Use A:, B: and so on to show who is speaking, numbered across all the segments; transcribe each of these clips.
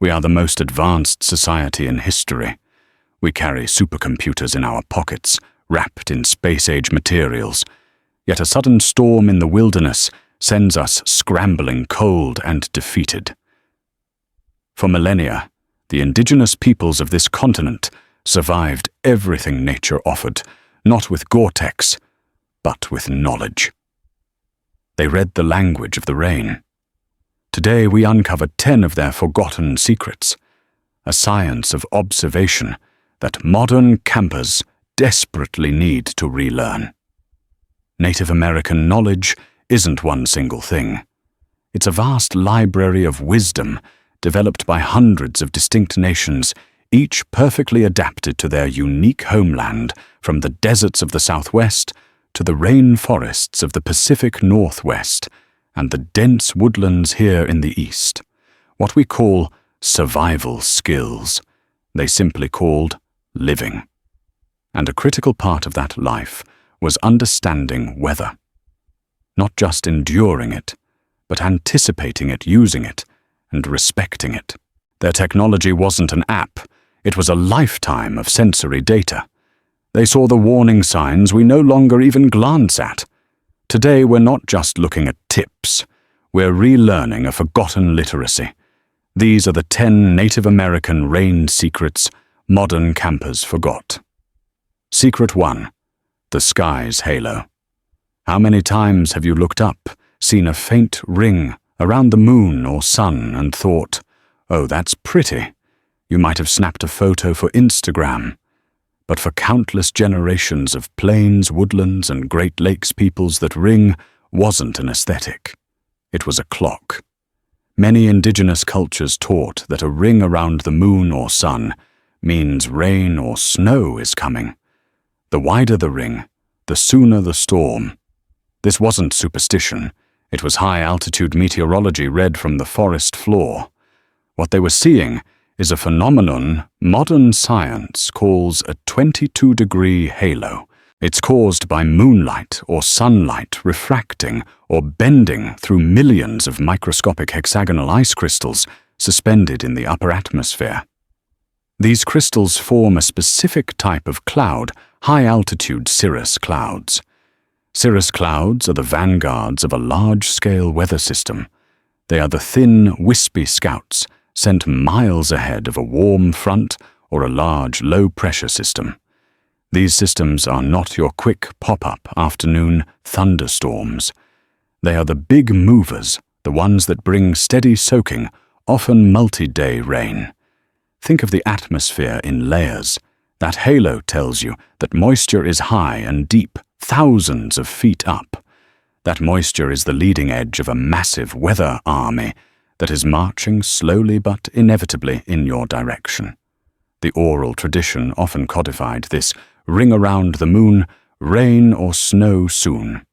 A: We are the most advanced society in history. We carry supercomputers in our pockets, wrapped in space-age materials. Yet a sudden storm in the wilderness sends us scrambling, cold and defeated. For millennia, the indigenous peoples of this continent survived everything nature offered, not with Gore-Tex, but with knowledge. They read the language of the rain. Today we uncover 10 of their forgotten secrets, a science of observation that modern campers desperately need to relearn. Native American knowledge isn't one single thing. It's a vast library of wisdom developed by hundreds of distinct nations, each perfectly adapted to their unique homeland, from the deserts of the Southwest to the rainforests of the Pacific Northwest and the dense woodlands here in the East. What we call survival skills, they simply called living. And a critical part of that life was understanding weather. Not just enduring it, but anticipating it, using it, and respecting it. Their technology wasn't an app, it was a lifetime of sensory data. They saw the warning signs we no longer even glance at. Today we're not just looking at tips, we're relearning a forgotten literacy. These are the 10 Native American rain secrets modern campers forgot. Secret 1. The sky's halo. How many times have you looked up, seen a faint ring around the moon or sun and thought, "Oh, that's pretty." You might have snapped a photo for Instagram. But for countless generations of plains, woodlands, and Great Lakes peoples, that ring wasn't an aesthetic. It was a clock. Many indigenous cultures taught that a ring around the moon or sun means rain or snow is coming. The wider the ring, the sooner the storm. This wasn't superstition. It was high-altitude meteorology read from the forest floor. What they were seeing is a phenomenon modern science calls a 22-degree halo. It's caused by moonlight or sunlight refracting or bending through millions of microscopic hexagonal ice crystals suspended in the upper atmosphere. These crystals form a specific type of cloud, high-altitude cirrus clouds. Cirrus clouds are the vanguards of a large-scale weather system. They are the thin, wispy scouts sent miles ahead of a warm front or a large, low-pressure system. These systems are not your quick pop-up afternoon thunderstorms. They are the big movers, the ones that bring steady soaking, often multi-day rain. Think of the atmosphere in layers. That halo tells you that moisture is high and deep, thousands of feet up. That moisture is the leading edge of a massive weather army that is marching slowly but inevitably in your direction. The oral tradition often codified this ring around the moon, rain or snow soon.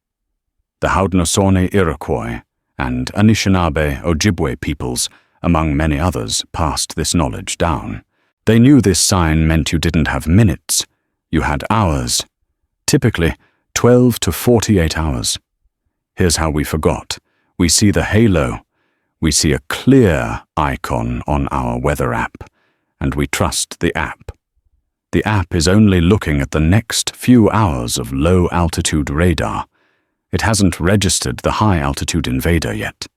A: The Haudenosaunee Iroquois and Anishinaabe Ojibwe peoples, among many others, passed this knowledge down. They knew this sign meant you didn't have minutes, you had hours, typically 12 to 48 hours. Here's how we forgot. We see the halo. We see a clear icon on our weather app, and we trust the app. The app is only looking at the next few hours of low-altitude radar. It hasn't registered the high-altitude invader yet.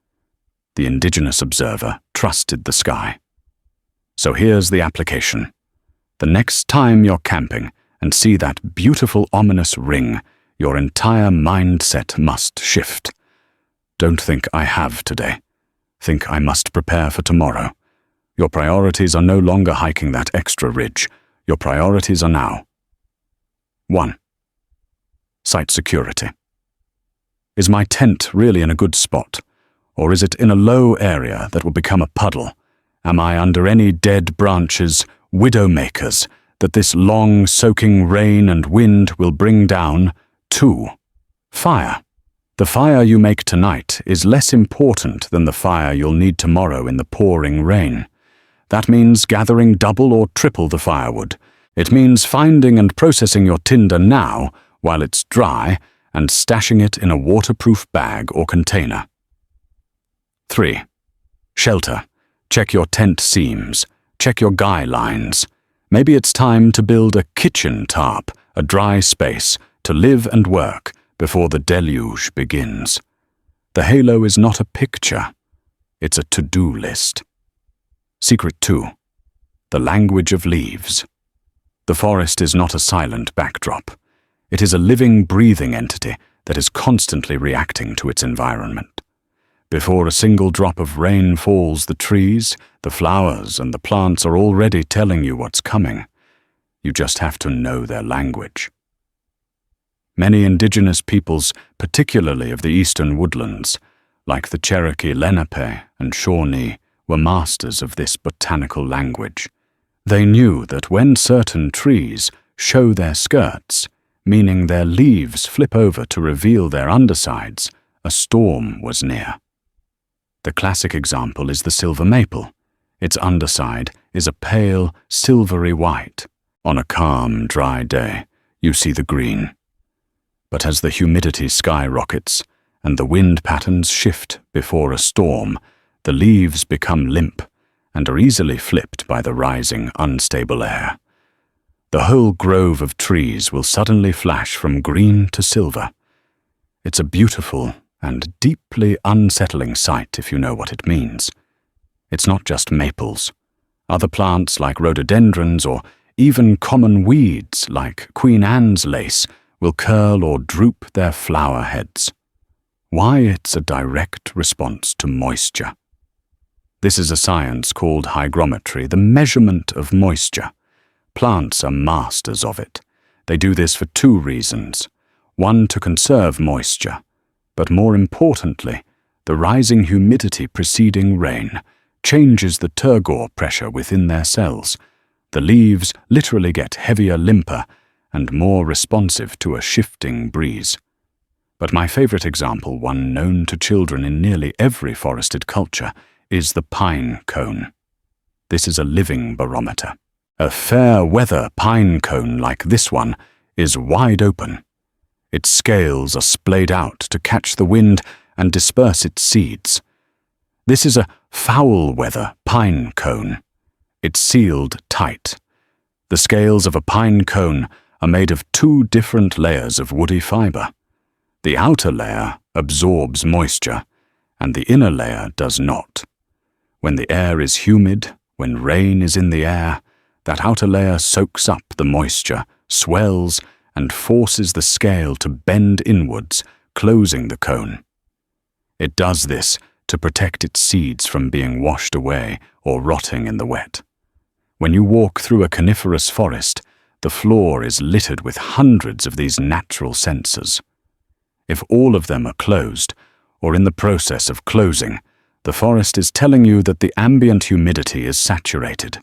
A: The indigenous observer trusted the sky. So here's the application. The next time you're camping and see that beautiful ominous ring, your entire mindset must shift. Don't think I have today. Think I must prepare for tomorrow. Your priorities are no longer hiking that extra ridge. Your priorities are now. 1. Site security. Is my tent really in a good spot? Or is it in a low area that will become a puddle? Am I under any dead branches, widowmakers, that this long soaking rain and wind will bring down? 2. Fire. The fire you make tonight is less important than the fire you'll need tomorrow in the pouring rain. That means gathering double or triple the firewood. It means finding and processing your tinder now while it's dry and stashing it in a waterproof bag or container. 3. Shelter. Check your tent seams. Check your guy lines. Maybe it's time to build a kitchen tarp, a dry space, to live and work before the deluge begins. The halo is not a picture. It's a to-do list. Secret 2. The language of leaves. The forest is not a silent backdrop. It is a living, breathing entity that is constantly reacting to its environment. Before a single drop of rain falls, the trees, the flowers, and the plants are already telling you what's coming. You just have to know their language. Many indigenous peoples, particularly of the eastern woodlands, like the Cherokee Lenape and Shawnee, were masters of this botanical language. They knew that when certain trees show their skirts, meaning their leaves flip over to reveal their undersides, a storm was near. The classic example is the silver maple. Its underside is a pale, silvery white. On a calm, dry day, you see the green. But as the humidity skyrockets and the wind patterns shift before a storm, the leaves become limp and are easily flipped by the rising, unstable air. The whole grove of trees will suddenly flash from green to silver. It's a beautiful and deeply unsettling sight if you know what it means. It's not just maples. Other plants like rhododendrons or even common weeds like Queen Anne's lace will curl or droop their flower heads. Why? It's a direct response to moisture. This is a science called hygrometry, the measurement of moisture. Plants are masters of it. They do this for 2 reasons. 1, to conserve moisture, but more importantly, the rising humidity preceding rain changes the turgor pressure within their cells. The leaves literally get heavier, limper, and more responsive to a shifting breeze. But my favorite example, one known to children in nearly every forested culture, is the pine cone. This is a living barometer. A fair weather pine cone like this one is wide open. Its scales are splayed out to catch the wind and disperse its seeds. This is a foul weather pine cone. It's sealed tight. The scales of a pine cone are made of 2 different layers of woody fiber. The outer layer absorbs moisture, and the inner layer does not. When the air is humid, when rain is in the air, that outer layer soaks up the moisture, swells, and forces the scale to bend inwards, closing the cone. It does this to protect its seeds from being washed away or rotting in the wet. When you walk through a coniferous forest, the floor is littered with hundreds of these natural sensors. If all of them are closed, or in the process of closing, the forest is telling you that the ambient humidity is saturated.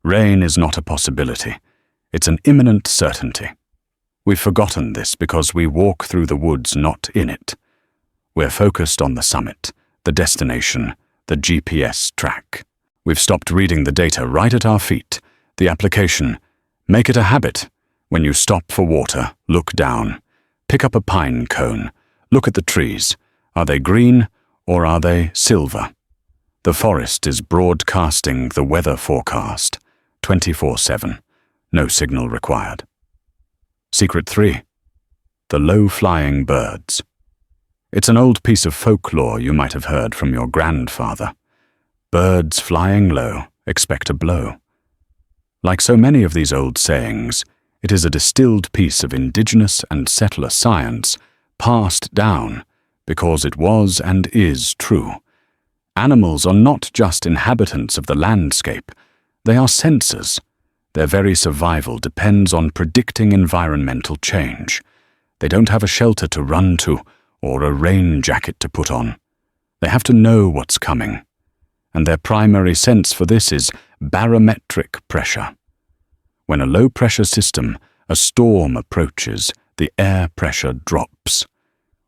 A: Rain is not a possibility. It's an imminent certainty. We've forgotten this because we walk through the woods not in it. We're focused on the summit, the destination, the GPS track. We've stopped reading the data right at our feet. The application: make it a habit. When you stop for water, look down. Pick up a pine cone. Look at the trees. Are they green or are they silver? The forest is broadcasting the weather forecast 24/7. No signal required. Secret 3. The low-flying birds. It's an old piece of folklore you might have heard from your grandfather. Birds flying low expect a blow. Like so many of these old sayings, it is a distilled piece of indigenous and settler science passed down because it was and is true. Animals are not just inhabitants of the landscape, they are sensors. Their very survival depends on predicting environmental change. They don't have a shelter to run to or a rain jacket to put on. They have to know what's coming. And their primary sense for this is barometric pressure. When a low-pressure system, a storm approaches, the air pressure drops.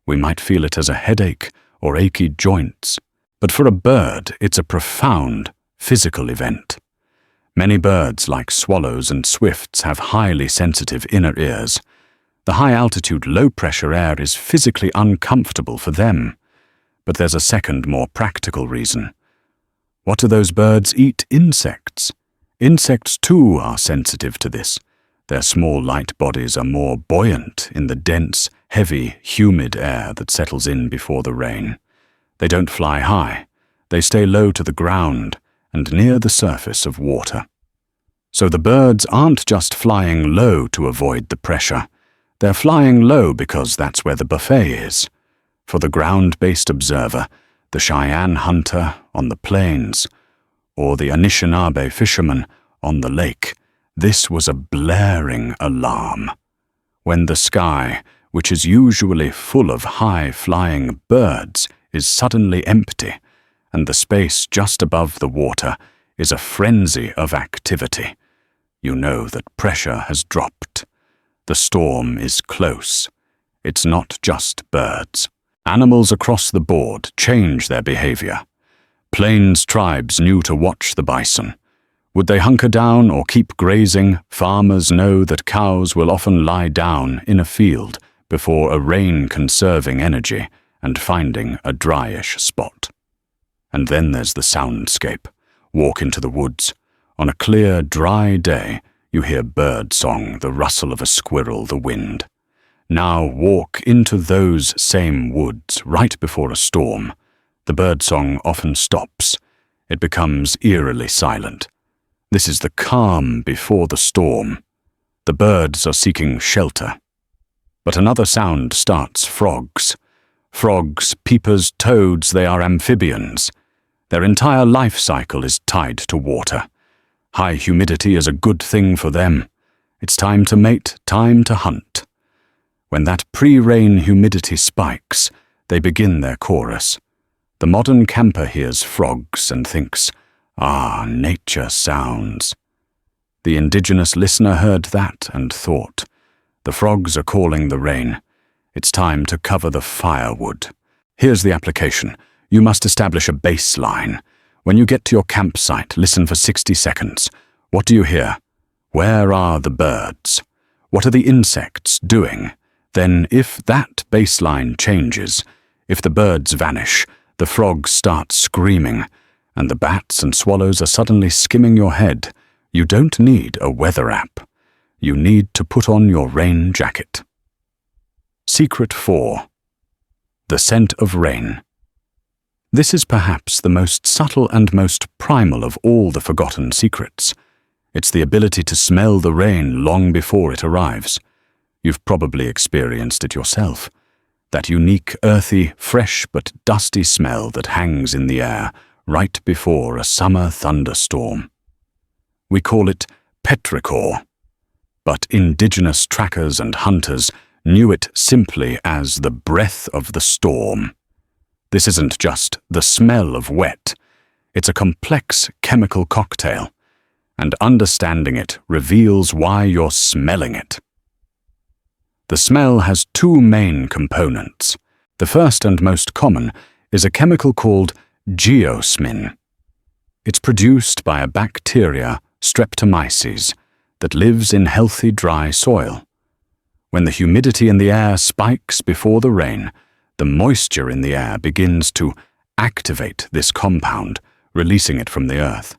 A: We might feel it as a headache or achy joints, but for a bird, it's a profound physical event. Many birds, like swallows and swifts, have highly sensitive inner ears. The high-altitude, low-pressure air is physically uncomfortable for them. But there's a second, more practical reason. What do those birds eat? Insects. Insects too are sensitive to this. Their small light bodies are more buoyant in the dense, heavy, humid air that settles in before the rain. They don't fly high. They stay low to the ground and near the surface of water. So the birds aren't just flying low to avoid the pressure. They're flying low because that's where the buffet is. For the ground-based observer, the Cheyenne hunter on the plains, or the Anishinaabe fisherman on the lake, this was a blaring alarm. When the sky, which is usually full of high-flying birds, is suddenly empty, and the space just above the water is a frenzy of activity, you know that pressure has dropped. The storm is close. It's not just birds. Animals across the board change their behavior. Plains tribes knew to watch the bison. Would they hunker down or keep grazing? Farmers know that cows will often lie down in a field before a rain-conserving energy and finding a dryish spot. And then there's the soundscape. Walk into the woods. On a clear, dry day, you hear bird song, the rustle of a squirrel, the wind. Now walk into those same woods right before a storm. The birdsong often stops. It becomes eerily silent. This is the calm before the storm. The birds are seeking shelter. But another sound starts: frogs. Frogs, peepers, toads, they are amphibians. Their entire life cycle is tied to water. High humidity is a good thing for them. It's time to mate, time to hunt. When that pre-rain humidity spikes, they begin their chorus. The modern camper hears frogs and thinks, "Ah, nature sounds." The indigenous listener heard that and thought, "The frogs are calling the rain. It's time to cover the firewood." Here's the application. You must establish a baseline. When you get to your campsite, listen for 60 seconds. What do you hear? Where are the birds? What are the insects doing? Then, if that baseline changes, if the birds vanish, the frogs start screaming, and the bats and swallows are suddenly skimming your head, you don't need a weather app. You need to put on your rain jacket. Secret 4. The scent of rain. This is perhaps the most subtle and most primal of all the forgotten secrets. It's the ability to smell the rain long before it arrives. You've probably experienced it yourself. That unique, earthy, fresh but dusty smell that hangs in the air right before a summer thunderstorm. We call it petrichor, but indigenous trackers and hunters knew it simply as the breath of the storm. This isn't just the smell of wet. It's a complex chemical cocktail, and understanding it reveals why you're smelling it. The smell has two main components. The first and most common is a chemical called geosmin. It's produced by a bacteria, Streptomyces, that lives in healthy dry soil. When the humidity in the air spikes before the rain, the moisture in the air begins to activate this compound, releasing it from the earth.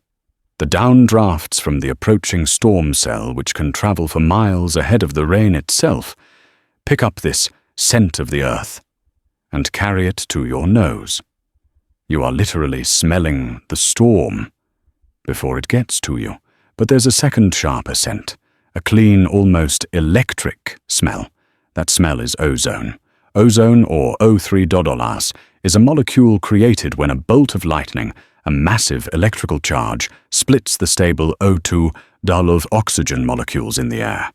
A: The downdrafts from the approaching storm cell, which can travel for miles ahead of the rain itself, pick up this scent of the earth and carry it to your nose. You are literally smelling the storm before it gets to you. But there's a second sharper scent, a clean, almost electric smell. That smell is ozone. Ozone, or O3 is a molecule created when a bolt of lightning, a massive electrical charge, splits the stable O2 oxygen molecules in the air.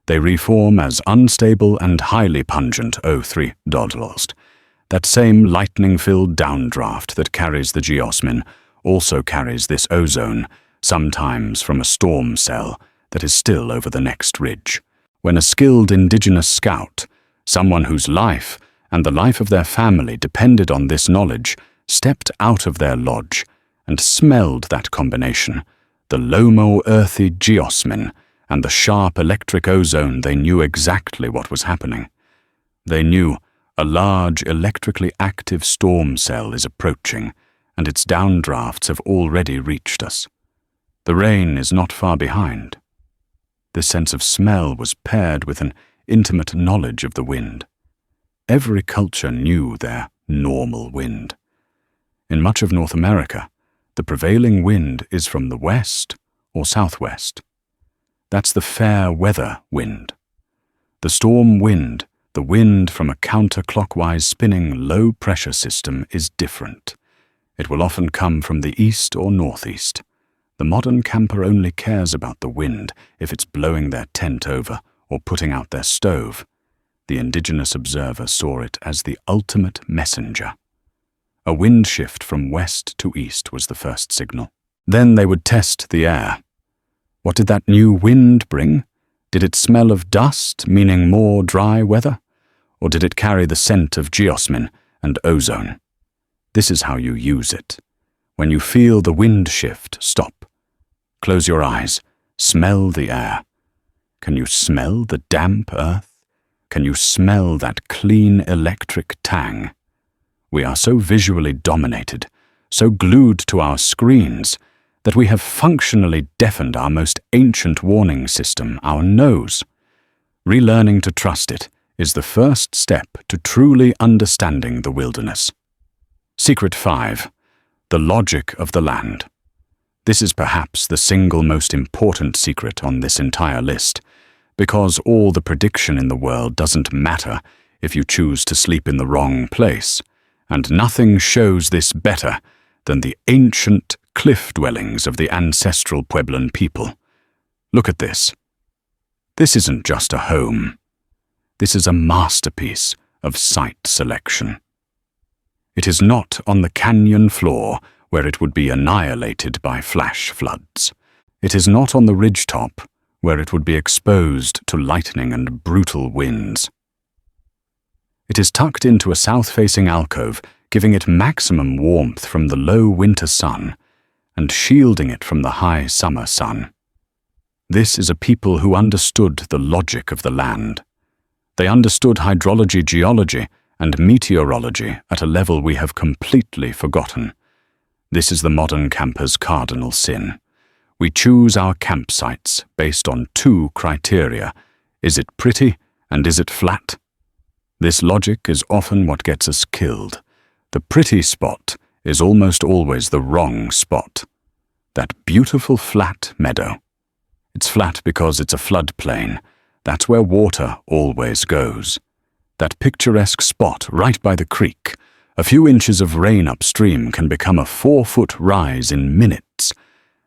A: They reform as unstable and highly pungent O3 That same lightning-filled downdraft that carries the geosmin also carries this ozone, sometimes from a storm cell that is still over the next ridge. When a skilled indigenous scout, someone whose life and the life of their family depended on this knowledge, stepped out of their lodge and smelled that combination, the lomo-earthy geosmin and the sharp electric ozone, they knew exactly what was happening. They knew a large electrically active storm cell is approaching, and its downdrafts have already reached us. The rain is not far behind. This sense of smell was paired with an intimate knowledge of the wind. Every culture knew their normal wind. In much of North America, the prevailing wind is from the west or southwest. That's the fair weather wind. The storm wind, the wind from a counterclockwise spinning low-pressure system, is different. It will often come from the east or northeast. The modern camper only cares about the wind if it's blowing their tent over or putting out their stove. The indigenous observer saw it as the ultimate messenger. A wind shift from west to east was the first signal. Then they would test the air. What did that new wind bring? Did it smell of dust, meaning more dry weather? Or did it carry the scent of geosmin and ozone? This is how you use it. When you feel the wind shift, stop. Close your eyes. Smell the air. Can you smell the damp earth? Can you smell that clean electric tang? We are so visually dominated, so glued to our screens, that we have functionally deafened our most ancient warning system, our nose. Relearning to trust it is the first step to truly understanding the wilderness. Secret 5. The logic of the land. This is perhaps the single most important secret on this entire list, because all the prediction in the world doesn't matter if you choose to sleep in the wrong place, and nothing shows this better than the ancient cliff dwellings of the ancestral Puebloan people. Look at this. This isn't just a home. This is a masterpiece of site selection. It is not on the canyon floor where it would be annihilated by flash floods. It is not on the ridgetop where it would be exposed to lightning and brutal winds. It is tucked into a south-facing alcove, giving it maximum warmth from the low winter sun and shielding it from the high summer sun. This is a people who understood the logic of the land. They understood hydrology, geology, and meteorology at a level we have completely forgotten. This is the modern camper's cardinal sin. We choose our campsites based on 2 criteria. Is it pretty and is it flat? This logic is often what gets us killed. The pretty spot is almost always the wrong spot. That beautiful flat meadow. It's flat because it's a floodplain. That's where water always goes. That picturesque spot right by the creek. A few inches of rain upstream can become a 4-foot rise in minutes.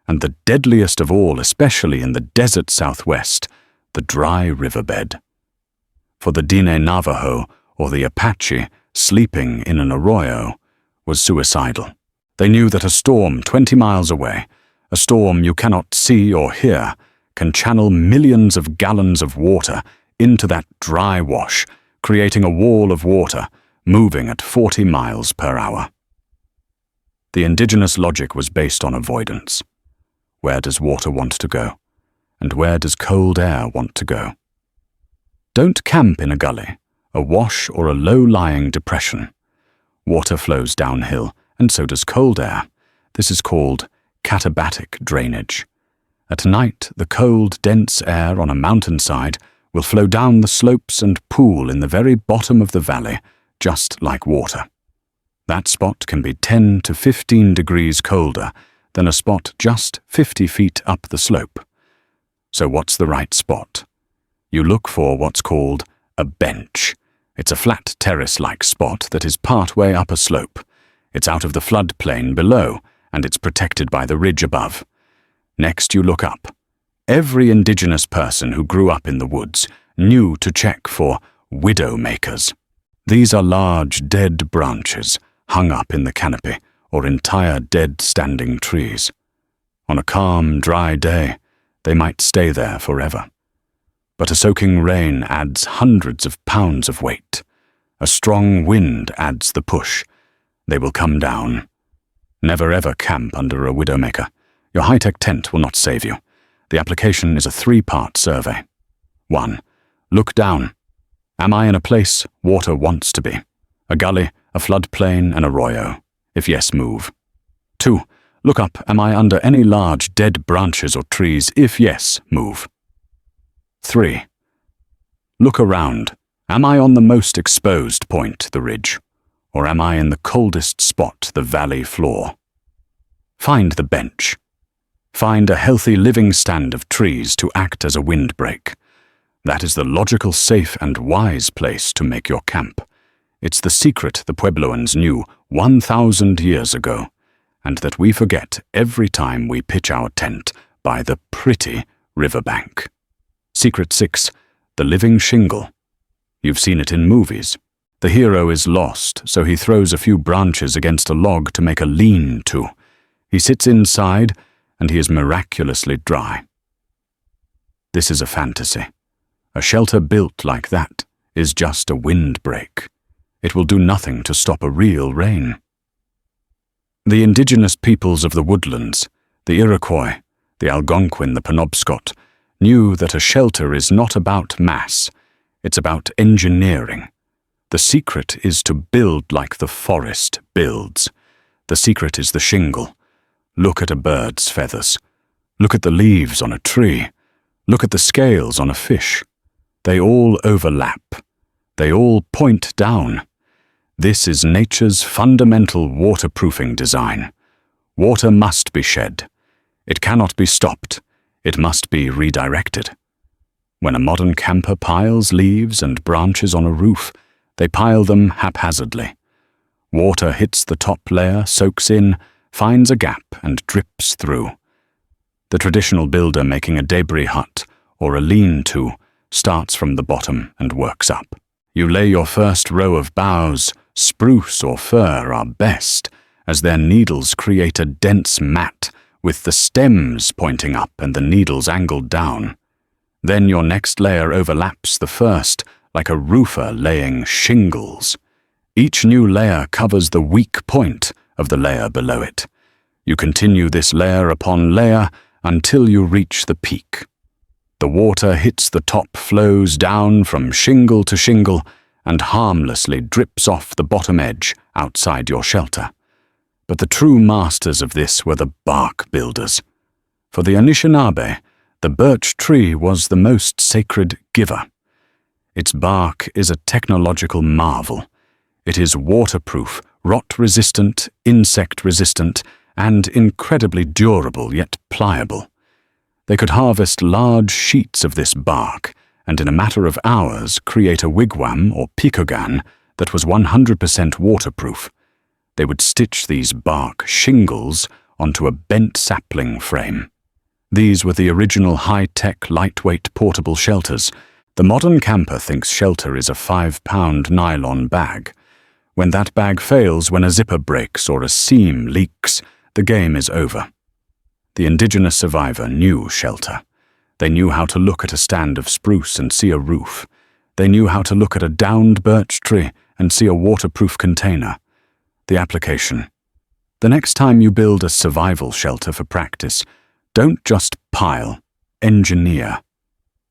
A: And the deadliest of all, especially in the desert southwest, the dry riverbed. For the Diné Navajo or the Apache, sleeping in an arroyo was suicidal. They knew that a storm 20 miles away, a storm you cannot see or hear, can channel millions of gallons of water into that dry wash, creating a wall of water moving at 40 miles per hour. The indigenous logic was based on avoidance. Where does water want to go? And where does cold air want to go? Don't camp in a gully, a wash, or a low-lying depression. Water flows downhill, and so does cold air. This is called katabatic drainage. At night, the cold, dense air on a mountainside will flow down the slopes and pool in the very bottom of the valley, just like water. That spot can be 10 to 15 degrees colder than a spot just 50 feet up the slope. So what's the right spot? You look for what's called a bench. It's a flat terrace-like spot that is partway up a slope. It's out of the floodplain below, and it's protected by the ridge above. Next you look up. Every indigenous person who grew up in the woods knew to check for widowmakers. These are large dead branches hung up in the canopy, or entire dead standing trees. On a calm, dry day, they might stay there forever. But a soaking rain adds hundreds of pounds of weight. A strong wind adds the push. They will come down. Never ever camp under a widowmaker. Your high-tech tent will not save you. The application is a 3-part survey. 1. Look down. Am I in a place water wants to be? A gully, a floodplain, an arroyo? If yes, move. 2. Look up. Am I under any large dead branches or trees? If yes, move. 3. Look around. Am I on the most exposed point, the ridge? Or am I in the coldest spot, the valley floor? Find the bench. Find a healthy living stand of trees to act as a windbreak. That is the logical, safe, and wise place to make your camp. It's the secret the Puebloans knew 1,000 years ago, and that we forget every time we pitch our tent by the pretty riverbank. Secret 6. The living shingle. You've seen it in movies. The hero is lost, so he throws a few branches against a log to make a lean-to. He sits inside, and he is miraculously dry. This is a fantasy. A shelter built like that is just a windbreak. It will do nothing to stop a real rain. The indigenous peoples of the woodlands, the Iroquois, the Algonquin, the Penobscot, knew that a shelter is not about mass, it's about engineering. The secret is to build like the forest builds. The secret is the shingle. Look at a bird's feathers. Look at the leaves on a tree. Look at the scales on a fish. They all overlap. They all point down. This is nature's fundamental waterproofing design. Water must be shed. It cannot be stopped. It must be redirected. When a modern camper piles leaves and branches on a roof, they pile them haphazardly. Water hits the top layer, soaks in, finds a gap, and drips through. The traditional builder making a debris hut or a lean-to starts from the bottom and works up. You lay your first row of boughs. Spruce or fir are best, as their needles create a dense mat with the stems pointing up and the needles angled down. Then your next layer overlaps the first, like a roofer laying shingles. Each new layer covers the weak point of the layer below it. You continue this layer upon layer until you reach the peak. The water hits the top, flows down from shingle to shingle, and harmlessly drips off the bottom edge outside your shelter. But the true masters of this were the bark builders. For the Anishinaabe, the birch tree was the most sacred giver. Its bark is a technological marvel. It is waterproof, rot-resistant, insect-resistant, and incredibly durable yet pliable. They could harvest large sheets of this bark, and in a matter of hours create a wigwam or pikogan that was 100% waterproof. They would stitch these bark shingles onto a bent sapling frame. These were the original high-tech, lightweight portable shelters. The modern camper thinks shelter is a 5-pound nylon bag. When that bag fails, when a zipper breaks or a seam leaks, the game is over. The indigenous survivor knew shelter. They knew how to look at a stand of spruce and see a roof. They knew how to look at a downed birch tree and see a waterproof container. The application. The next time you build a survival shelter for practice, don't just pile, engineer.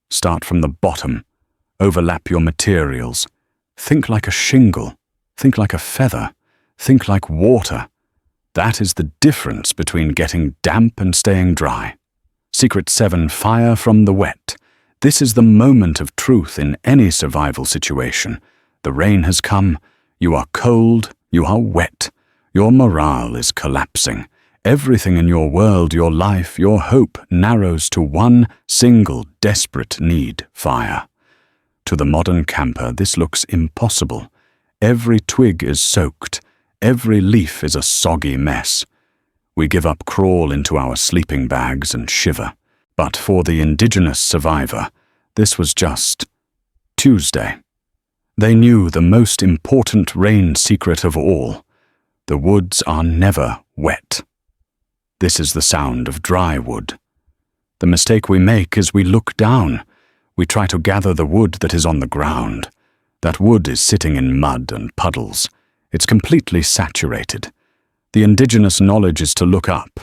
A: Start from the bottom. Overlap your materials. Think like a shingle. Think like a feather. Think like water. That is the difference between getting damp and staying dry. Secret 7. Fire from the wet. This is the moment of truth in any survival situation. The rain has come. You are cold. You are wet. Your morale is collapsing. Everything in your world, your life, your hope narrows to one single desperate need: fire. To the modern camper, this looks impossible. Every twig is soaked. Every leaf is a soggy mess. We give up, crawl into our sleeping bags and shiver. But for the indigenous survivor, this was just Tuesday. They knew the most important rain secret of all. The woods are never wet. This is the sound of dry wood. The mistake we make is we look down. We try to gather the wood that is on the ground. That wood is sitting in mud and puddles. It's completely saturated. The indigenous knowledge is to look up.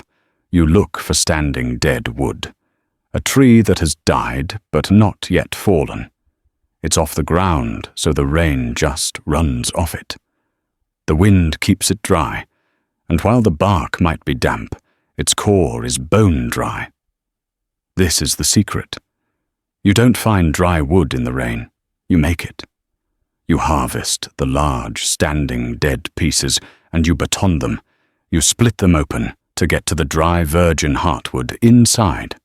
A: You look for standing dead wood. A tree that has died but not yet fallen. It's off the ground, so the rain just runs off it. The wind keeps it dry, And while the bark might be damp, its core is bone dry. This is the secret. You don't find dry wood in the rain, you make it. You harvest the large, standing, dead pieces, and you baton them. You split them open to get to the dry virgin heartwood inside.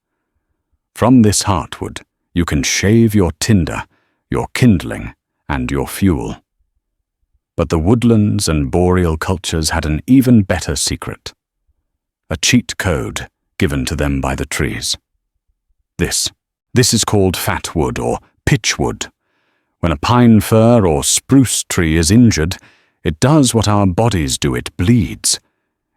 A: From this heartwood, you can shave your tinder, your kindling, and your fuel. But the woodlands and boreal cultures had an even better secret. A cheat code given to them by the trees. This is called fat wood or pitch wood. When a pine fir or spruce tree is injured, it does what our bodies do, it bleeds.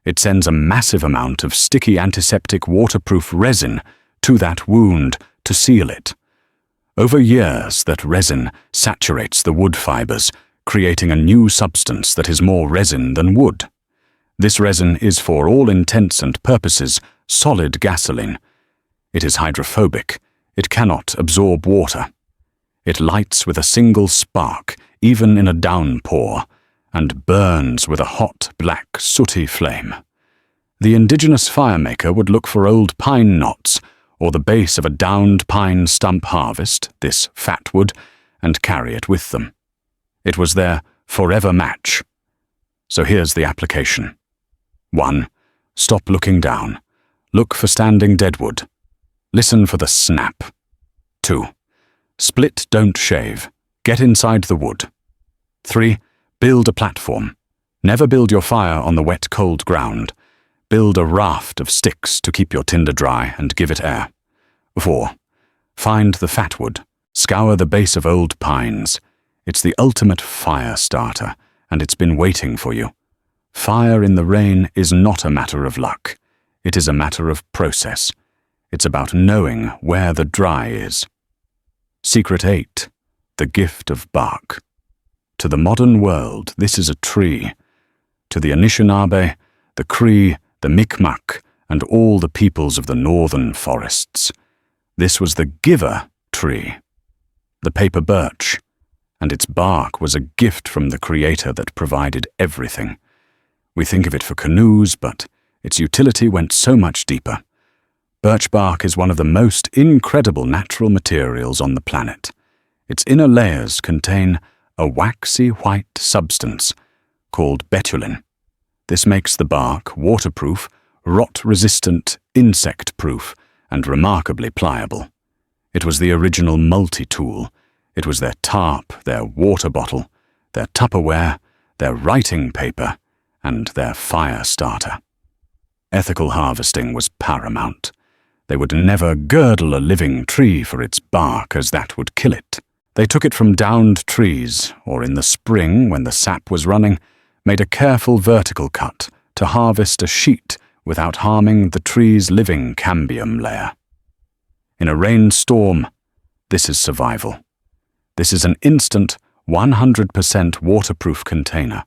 A: It sends a massive amount of sticky antiseptic waterproof resin to that wound to seal it. Over years, that resin saturates the wood fibers, creating a new substance that is more resin than wood. This resin is, for all intents and purposes, solid gasoline. It is hydrophobic. It cannot absorb water. It lights with a single spark, even in a downpour, and burns with a hot, black, sooty flame. The indigenous firemaker would look for old pine knots, or the base of a downed pine stump harvest, this fat wood, and carry it with them. It was their forever match. So here's the application. 1. Stop looking down. Look for standing deadwood. Listen for the snap. 2. Split, don't shave. Get inside the wood. 3. Build a platform. Never build your fire on the wet, cold ground. Build a raft of sticks to keep your tinder dry and give it air. 4. Find the fat wood. Scour the base of old pines. It's the ultimate fire starter, and it's been waiting for you. Fire in the rain is not a matter of luck. It is a matter of process. It's about knowing where the dry is. Secret 8. The gift of bark. To the modern world, this is a tree. To the Anishinaabe, the Cree, the Mi'kmaq, and all the peoples of the northern forests, this was the giver tree, the paper birch, and its bark was a gift from the Creator that provided everything. We think of it for canoes, but its utility went so much deeper. Birch bark is one of the most incredible natural materials on the planet. Its inner layers contain a waxy white substance called betulin. This makes the bark waterproof, rot-resistant, insect-proof, and remarkably pliable. It was the original multi-tool. It was their tarp, their water bottle, their Tupperware, their writing paper, and their fire starter. Ethical harvesting was paramount. They would never girdle a living tree for its bark, as that would kill it. They took it from downed trees, or in the spring, when the sap was running, made a careful vertical cut to harvest a sheet without harming the tree's living cambium layer. In a rainstorm, this is survival. This is an instant, 100% waterproof container.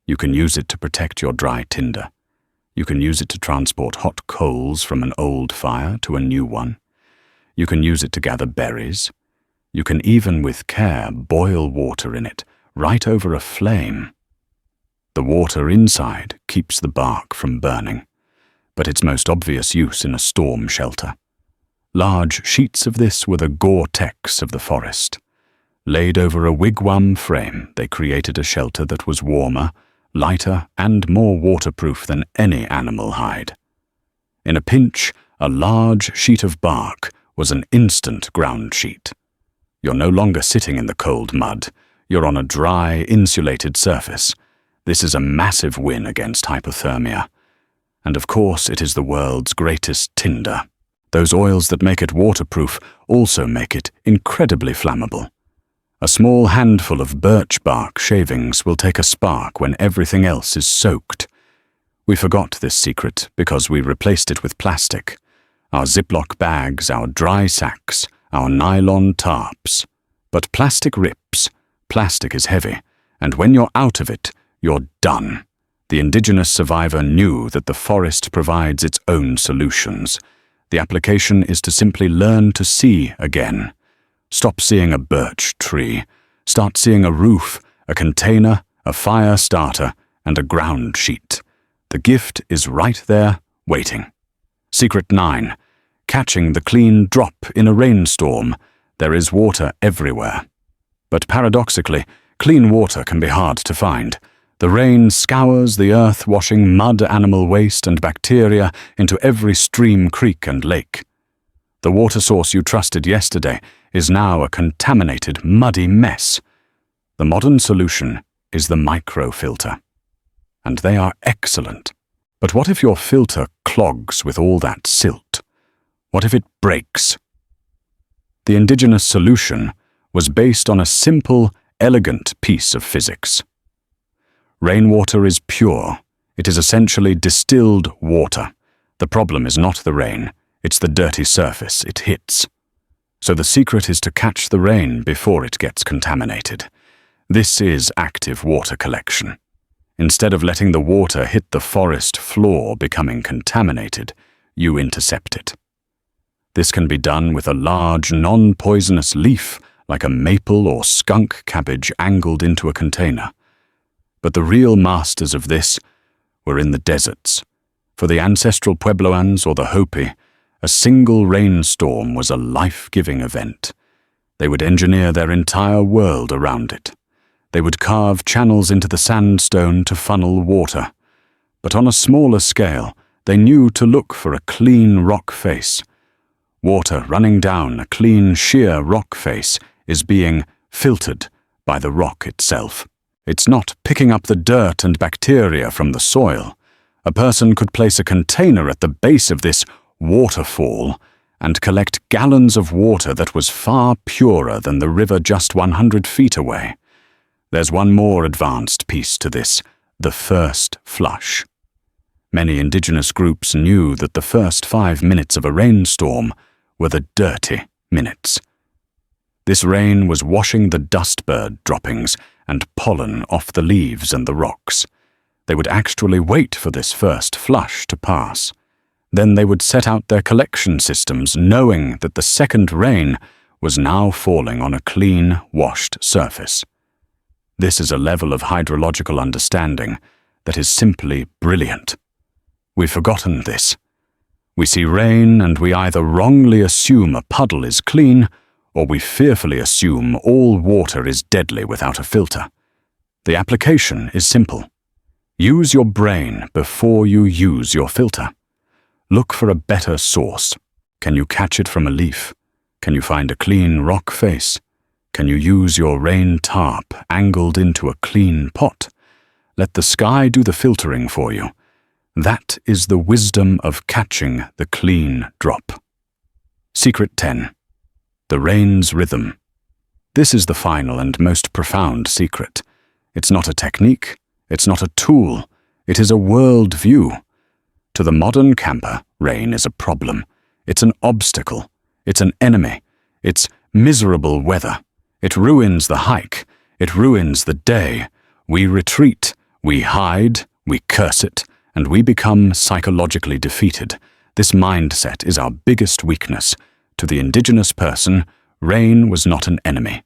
A: You can use it to protect your dry tinder. You can use it to transport hot coals from an old fire to a new one. You can use it to gather berries. You can even, with care, boil water in it, right over a flame. The water inside keeps the bark from burning, but its most obvious use in a storm shelter. Large sheets of this were the Gore-Tex of the forest. Laid over a wigwam frame, they created a shelter that was warmer, lighter, and more waterproof than any animal hide. In a pinch, a large sheet of bark was an instant ground sheet. You're no longer sitting in the cold mud. You're on a dry, insulated surface. This is a massive win against hypothermia. And of course, it is the world's greatest tinder. Those oils that make it waterproof also make it incredibly flammable. A small handful of birch bark shavings will take a spark when everything else is soaked. We forgot this secret because we replaced it with plastic. Our Ziploc bags, our dry sacks, our nylon tarps. But plastic rips. Plastic is heavy, and when you're out of it, you're done. The indigenous survivor knew that the forest provides its own solutions. The application is to simply learn to see again. Stop seeing a birch tree. Start seeing a roof, a container, a fire starter, and a ground sheet. The gift is right there, waiting. Secret 9. Catching the clean drop in a rainstorm. There is water everywhere. But paradoxically, clean water can be hard to find. The rain scours the earth, washing mud, animal waste, and bacteria into every stream, creek, and lake. The water source you trusted yesterday is now a contaminated, muddy mess. The modern solution is the microfilter. And they are excellent. But what if your filter clogs with all that silt? What if it breaks? The indigenous solution was based on a simple, elegant piece of physics. Rainwater is pure. It is essentially distilled water. The problem is not the rain, it's the dirty surface it hits. So the secret is to catch the rain before it gets contaminated. This is active water collection. Instead of letting the water hit the forest floor becoming contaminated, you intercept it. This can be done with a large, non-poisonous leaf, like a maple or skunk cabbage angled into a container. But the real masters of this were in the deserts. For the ancestral Puebloans or the Hopi, a single rainstorm was a life-giving event. They would engineer their entire world around it. They would carve channels into the sandstone to funnel water. But on a smaller scale, they knew to look for a clean rock face. Water running down a clean, sheer rock face is being filtered by the rock itself. It's not picking up the dirt and bacteria from the soil. A person could place a container at the base of this waterfall and collect gallons of water that was far purer than the river just 100 feet away. There's one more advanced piece to this, the first flush. Many indigenous groups knew that the first 5 minutes of a rainstorm were the dirty minutes. This rain was washing the dustbird droppings and pollen off the leaves and the rocks. They would actually wait for this first flush to pass. Then they would set out their collection systems, knowing that the second rain was now falling on a clean, washed surface. This is a level of hydrological understanding that is simply brilliant. We've forgotten this. We see rain and we either wrongly assume a puddle is clean, or we fearfully assume all water is deadly without a filter. The application is simple. Use your brain before you use your filter. Look for a better source. Can you catch it from a leaf? Can you find a clean rock face? Can you use your rain tarp angled into a clean pot? Let the sky do the filtering for you. That is the wisdom of catching the clean drop. Secret 10. The rain's rhythm. This is the final and most profound secret. It's not a technique. It's not a tool. It is a world view. To the modern camper, rain is a problem. It's an obstacle. It's an enemy. It's miserable weather. It ruins the hike. It ruins the day. We retreat. We hide. We curse it. And we become psychologically defeated. This mindset is our biggest weakness. To the indigenous person, rain was not an enemy.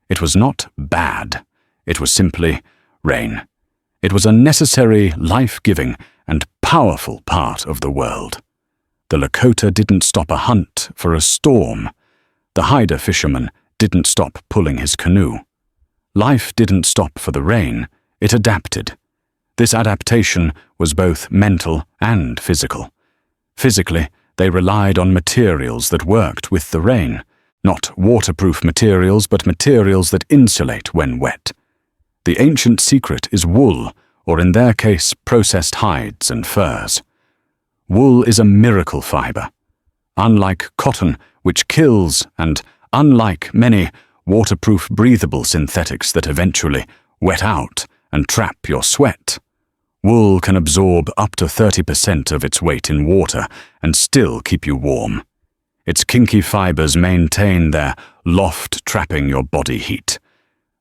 A: It was not bad. It was simply rain. It was a necessary, life-giving, and powerful part of the world. The Lakota didn't stop a hunt for a storm. The Haida fisherman didn't stop pulling his canoe. Life didn't stop for the rain. It adapted. This adaptation was both mental and physical. Physically, they relied on materials that worked with the rain, not waterproof materials, but materials that insulate when wet. The ancient secret is wool, or in their case, processed hides and furs. Wool is a miracle fiber. Unlike cotton, which kills, and unlike many waterproof breathable synthetics that eventually wet out and trap your sweat, wool can absorb up to 30% of its weight in water and still keep you warm. Its kinky fibers maintain their loft, trapping your body heat.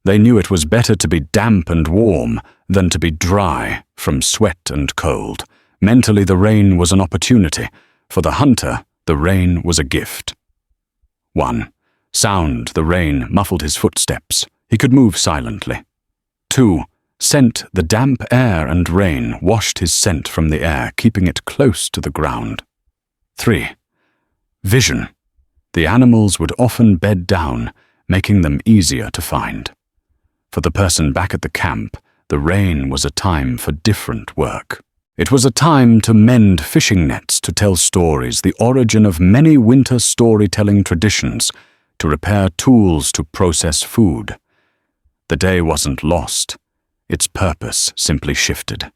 A: They knew it was better to be damp and warm than to be dry from sweat and cold. Mentally, the rain was an opportunity. For the hunter, the rain was a gift. 1. Sound, the rain muffled his footsteps. He could move silently. 2. Scent, the damp air and rain washed his scent from the air, keeping it close to the ground. 3. Vision. The animals would often bed down, making them easier to find. For the person back at the camp, the rain was a time for different work. It was a time to mend fishing nets, to tell stories, the origin of many winter storytelling traditions, to repair tools, to process food. The day wasn't lost. Its purpose simply shifted.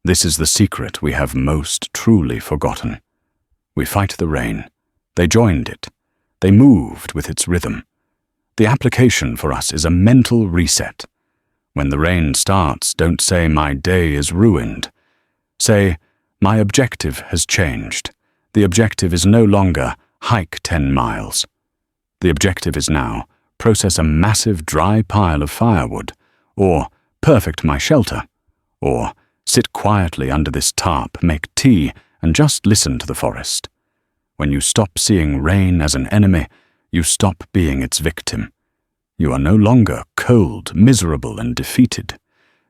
A: This is the secret we have most truly forgotten. We fight the rain. They joined it. They moved with its rhythm. The application for us is a mental reset. When the rain starts, don't say, "My day is ruined." Say, "My objective has changed." The objective is no longer hike 10 miles. The objective is now process a massive dry pile of firewood, or perfect my shelter, or sit quietly under this tarp, make tea, and just listen to the forest. When you stop seeing rain as an enemy, you stop being its victim. You are no longer cold, miserable, and defeated.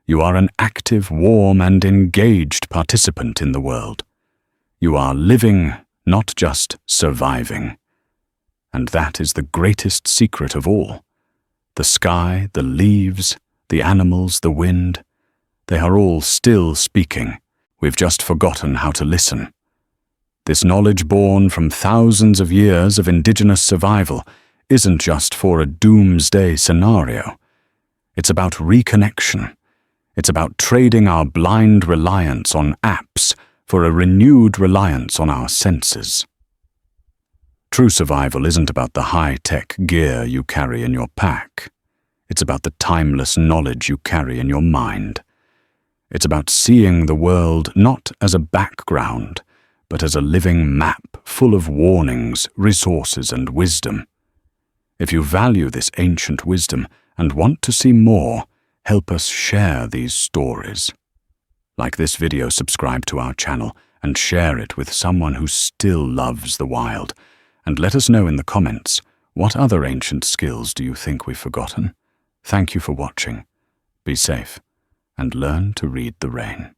A: You are an active, warm, and engaged participant in the world. You are living, not just surviving. And that is the greatest secret of all. The sky, the leaves, the animals, the wind, they are all still speaking. We've just forgotten how to listen. This knowledge born from thousands of years of indigenous survival isn't just for a doomsday scenario. It's about reconnection. It's about trading our blind reliance on apps for a renewed reliance on our senses. True survival isn't about the high-tech gear you carry in your pack. It's about the timeless knowledge you carry in your mind. It's about seeing the world not as a background, but as a living map full of warnings, resources, and wisdom. If you value this ancient wisdom and want to see more, help us share these stories. Like this video, subscribe to our channel, and share it with someone who still loves the wild. And let us know in the comments, what other ancient skills do you think we've forgotten? Thank you for watching. Be safe, and learn to read the rain.